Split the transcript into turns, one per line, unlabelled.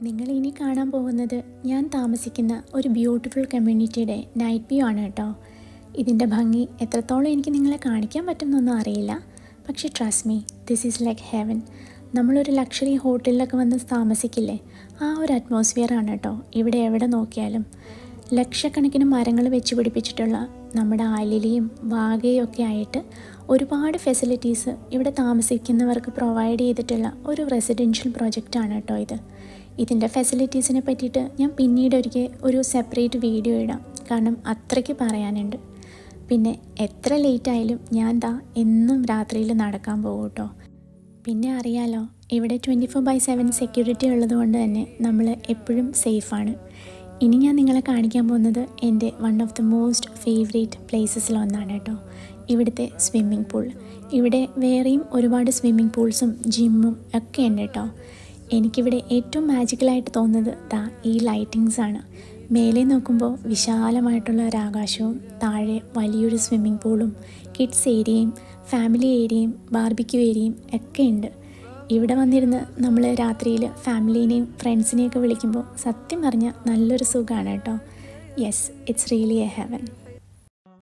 നിങ്ങൾ ഇനി കാണാൻ പോകുന്നത് ഞാൻ താമസിക്കുന്ന ഒരു ബ്യൂട്ടിഫുൾ കമ്മ്യൂണിറ്റിയുടെ നൈറ്റ് വ്യൂ ആണ് കേട്ടോ. ഇതിൻ്റെ ഭംഗി എത്രത്തോളം എനിക്ക് നിങ്ങളെ കാണിക്കാൻ പറ്റുന്നൊന്നും അറിയില്ല, പക്ഷേ trust me, this is like heaven. നമ്മളൊരു ലക്ഷറി ഹോട്ടലിലൊക്കെ വന്ന് താമസിക്കില്ലേ, ആ ഒരു അറ്റ്മോസ്ഫിയർ ആണ് കേട്ടോ ഇവിടെ എവിടെ നോക്കിയാലും. ലക്ഷക്കണക്കിന് മരങ്ങൾ വെച്ച് പിടിപ്പിച്ചിട്ടുള്ള നമ്മുടെ ആലിലയും വാഗയും ഒക്കെ ആയിട്ട് ഒരുപാട് ഫെസിലിറ്റീസ് ഇവിടെ താമസിക്കുന്നവർക്ക് പ്രൊവൈഡ് ചെയ്തിട്ടുള്ള ഒരു റെസിഡൻഷ്യൽ പ്രോജക്റ്റാണ് കേട്ടോ ഇത്. ഇതിൻ്റെ ഫെസിലിറ്റീസിനെ പറ്റിയിട്ട് ഞാൻ പിന്നീട് ഒരിക്കൽ ഒരു സെപ്പറേറ്റ് വീഡിയോ ഇടാം, കാരണം അത്രയ്ക്ക് പറയാനുണ്ട്. പിന്നെ എത്ര ലേറ്റ് ആയാലും ഞാൻ എന്നും രാത്രിയിൽ നടക്കാൻ പോകും കേട്ടോ. പിന്നെ അറിയാലോ, ഇവിടെ 24/7 സെക്യൂരിറ്റി ഉള്ളതുകൊണ്ട് തന്നെ നമ്മൾ എപ്പോഴും സേഫാണ്. ഇനി ഞാൻ നിങ്ങളെ കാണിക്കാൻ പോകുന്നത് എൻ്റെ one of the most favourite പ്ലേസസിലൊന്നാണ് കേട്ടോ, ഇവിടുത്തെ സ്വിമ്മിംഗ് പൂൾ. ഇവിടെ വേറെയും ഒരുപാട് സ്വിമ്മിംഗ് പൂൾസും ജിമ്മും ഒക്കെ ഉണ്ട് കേട്ടോ. എനിക്കിവിടെ ഏറ്റവും മാജിക്കലായിട്ട് തോന്നുന്നത് ഈ ലൈറ്റിങ്സാണ്. മേലെ നോക്കുമ്പോൾ വിശാലമായിട്ടുള്ള ഒരാകാശവും താഴെ വലിയൊരു സ്വിമ്മിംഗ് പൂളും കിഡ്സ് ഏരിയയും ഫാമിലി ഏരിയയും ബാർബിക്യൂ ഏരിയയും ഒക്കെ ഉണ്ട്. ഇവിടെ വന്നിരുന്ന് നമ്മൾ രാത്രിയിൽ ഫാമിലീനെയും ഫ്രണ്ട്സിനെയൊക്കെ വിളിക്കുമ്പോൾ സത്യം പറഞ്ഞാൽ നല്ലൊരു സുഖമാണ് കേട്ടോ. Yes, it's really A heaven.